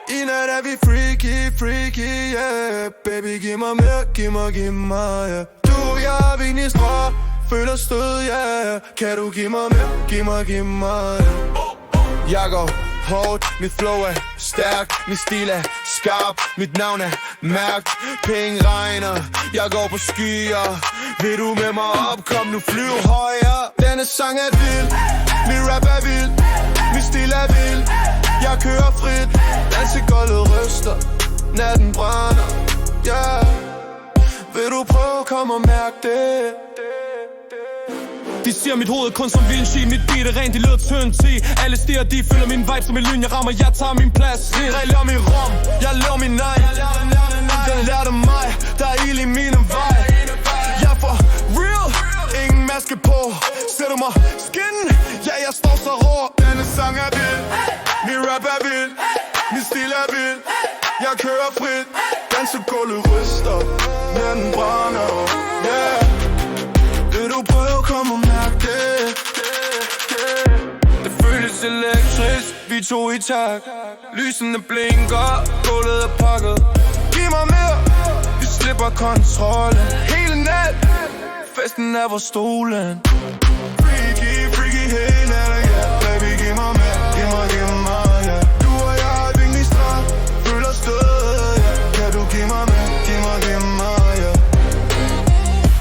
I nat er vi freaky, yeah. Baby, giv mig mere, giv mig, yeah. Du og jeg, vi i strå, føler stød, yeah. Kan du give mig mere, giv mig, yeah. Jeg går hårdt, mit flow er stærkt, mit stil er skarp, mit navn er mærkt. Penge regner, jeg går på skyer. Vil du med mig op, kom nu flyv højere. Denne sang er vild, min rap er vild, min stil er vild. Jeg kører frit, dansegulvet ryster, natten brænder, yeah. Vil du prøve, kom og mærk det. De siger mit hoved kun som Vinci, mit beat er rent, de lyder tyndt til. Alle stiger, de følger min vibe som en lyn, jeg rammer, jeg tager min plads. Regler min rum, jeg laver min nej. Den lærte mig, der er ild i mine vej. Jeg er for real, ingen maske på. Ser du mig skin, ja jeg står så rå. Denne sang er vild, min rap er vild, min stil er vild. Jeg kører frit, dansegulvet ryster, natten brænder, yeah. Vil du prøve, kom og mærk det. Det føles elektrisk, vi to i tak. Lysene blinker, gulvet er pakket. Giv mig mere, vi slipper kontrollen. Hele nat, festen er vores stolen.